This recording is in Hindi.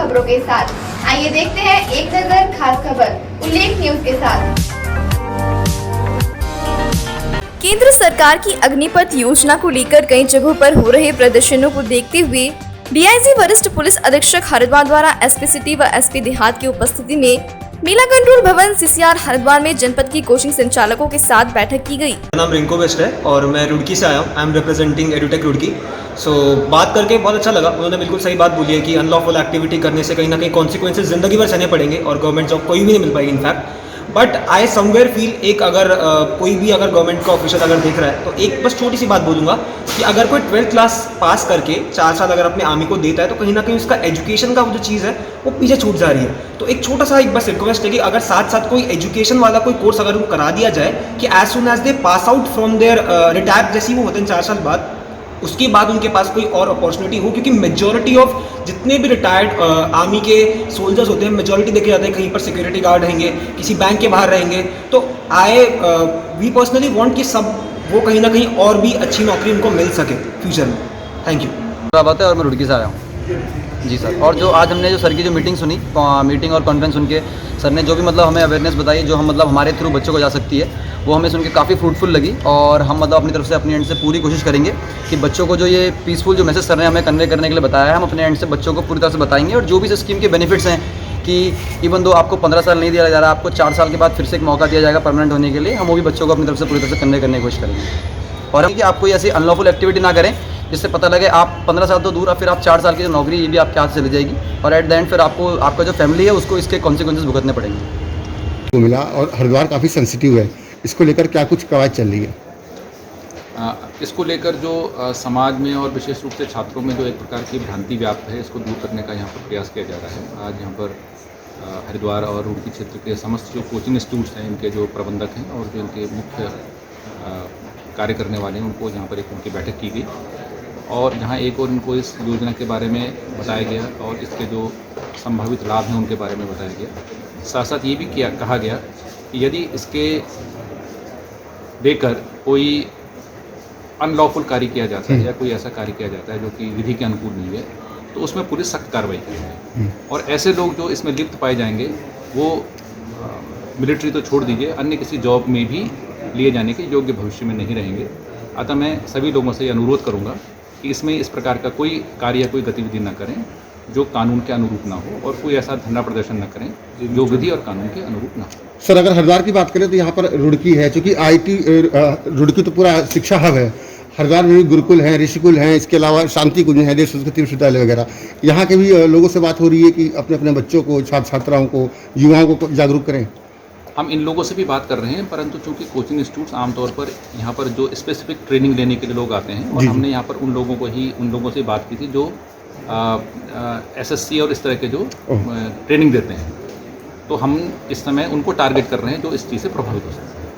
खबरों के साथ। आइए देखते हैं एक नजर खास खबर उल्लेख न्यूज के साथ। केंद्र सरकार की अग्निपथ योजना को लेकर कई जगहों पर हो रहे प्रदर्शनों को देखते हुए डीआईजी वरिष्ठ पुलिस अधीक्षक हरिद्वार द्वारा एसपी सिटी व एसपी देहात की उपस्थिति में मेला कंट्रोल भवन सीसीआर हरिद्वार में जनपद की कोचिंग संचालकों के साथ बैठक की गई। मेरा नाम रिंको बेस्ट है और मैं रुड़की से आया हूँ। I am representing edutech Roorkee. बात करके बहुत अच्छा लगा। उन्होंने बिल्कुल सही बात बोली है कि अनलॉफुल एक्टिविटी करने से कहीं ना कहीं कॉन्सिक्वेंसेज जिंदगी भर सहने पड़ेंगे और गवर्नमेंट जॉब कोई भी नहीं मिल पाएगी in fact. But I somewhere feel एक अगर कोई भी अगर गवर्नमेंट का ऑफिसर अगर देख रहा है तो एक बस छोटी सी बात बोलूँगा कि अगर कोई 12th क्लास पास करके 4 साल अगर अपने आर्मी को देता है तो कहीं ना कहीं उसका एजुकेशन का वो जो चीज़ है वो पीछे छूट जा रही है। तो एक छोटा सा एक बस रिक्वेस्ट है कि अगर साथ साथ कोई एजुकेशन वाला कोई कोर्स अगर उनको करा दिया जाए कि as soon as they pass out from their retire जैसी वो होते हैं 4 साल बाद, उसके बाद उनके पास कोई और अपॉर्चुनिटी हो। क्योंकि मेजॉरिटी ऑफ जितने भी रिटायर्ड आर्मी के सोल्जर्स होते हैं मेजॉरिटी देखे जाते हैं कहीं पर सिक्योरिटी गार्ड रहेंगे, किसी बैंक के बाहर रहेंगे। तो वी पर्सनली वांट कि सब वो कहीं ना कहीं और भी अच्छी नौकरी उनको मिल सके फ्यूचर में। Thank you. बात है और मैं रुड़की से आया हूँ जी सर। और जो आज हमने जो सर की जो मीटिंग सुनी, मीटिंग और कॉन्फ्रेंस सुन के सर ने जो भी मतलब हमें अवेयरनेस बताई जो हम मतलब हमारे थ्रू बच्चों को जा सकती है, वो हमें सुन के काफ़ी फ्रूटफुल लगी। और हम मतलब अपनी तरफ से अपनी एंड से पूरी कोशिश करेंगे कि बच्चों को जो ये पीसफुल जो मैसेज सर ने हमें कन्वे करने के लिए बताया है, हम अपने एंड से बच्चों को पूरी तरह से बताएंगे। और जो भी इस स्कीम के बेनिफिट्स हैं कि इवन दो आपको 15 साल नहीं दिया जा रहा, आपको 4 साल के बाद फिर से एक मौका दिया जाएगा परमानेंट होने के लिए, हम वो भी बच्चों को अपनी तरफ से पूरी तरह से कन्वे करने की कोशिश करेंगे। और हम कि आप कोई ऐसी अनलॉफुल एक्टिविटी ना करें जिससे पता लगे आप 15 साल तो दूर, अब फिर आप 4 साल की जो नौकरी ये भी आपके हाथ से चली जाएगी और एट द एंड फिर आपको आपका जो फैमिली है उसको इसके कॉन्सिक्वेंसेस भुगतने पड़ेंगे। मिला और हरिद्वार काफ़ी सेंसिटिव है, इसको लेकर क्या कुछ कवायद चल रही है? इसको लेकर जो समाज में और विशेष रूप से छात्रों में जो एक प्रकार की भ्रांति व्याप्त है, इसको दूर करने का यहाँ पर प्रयास किया जा रहा है। आज यहाँ पर हरिद्वार और रुड़की क्षेत्र के समस्त जो कोचिंग इंस्टीट्यूट्स हैं, इनके जो प्रबंधक हैं और जो इनके मुख्य कार्य करने वाले हैं, उनको यहाँ पर एक उनकी बैठक की गई और जहाँ एक और उनको इस योजना के बारे में बताया गया और इसके जो संभावित लाभ हैं उनके बारे में बताया गया। साथ साथ ये भी कहा गया कि यदि इसके देकर कोई अनलॉफुल कार्य किया जाता है या कोई ऐसा कार्य किया जाता है जो कि विधि के अनुकूल नहीं है, तो उसमें पुलिस सख्त कार्रवाई करेगी। और ऐसे लोग जो इसमें लिप्त पाए जाएंगे वो मिलिट्री तो छोड़ दीजिए, अन्य किसी जॉब में भी लिए जाने के योग्य भविष्य में नहीं रहेंगे। अतः मैं सभी लोगों से अनुरोध करूंगा कि इसमें इस प्रकार का कोई कार्य या कोई गतिविधि न करें जो कानून के अनुरूप ना हो और कोई ऐसा धरना प्रदर्शन न करें जो विधि और कानून के अनुरूप ना हो। सर, अगर हरिद्वार की बात करें तो यहाँ पर रुड़की है, चूँकि IT रुड़की तो पूरा शिक्षा हब है। हरिद्वार में भी गुरुकुल हैं, ऋषिकुल हैं, इसके अलावा शांति कुंज है, देश संस्कृति विश्वविद्यालय वगैरह। यहाँ के भी लोगों से बात हो रही है कि अपने अपने बच्चों को, छात्र छात्राओं को, युवाओं को जागरूक करें। हम इन लोगों से भी बात कर रहे हैं, परंतु चूंकि कोचिंग इंस्टीट्यूट्स आमतौर पर यहाँ पर जो स्पेसिफिक ट्रेनिंग लेने के लिए लोग आते हैं और हमने यहाँ पर उन लोगों से बात की थी जो SSC और इस तरह के जो ट्रेनिंग देते हैं, तो हम इस समय उनको टारगेट कर रहे हैं जो इस चीज़ से प्रभावित हो सकते हैं।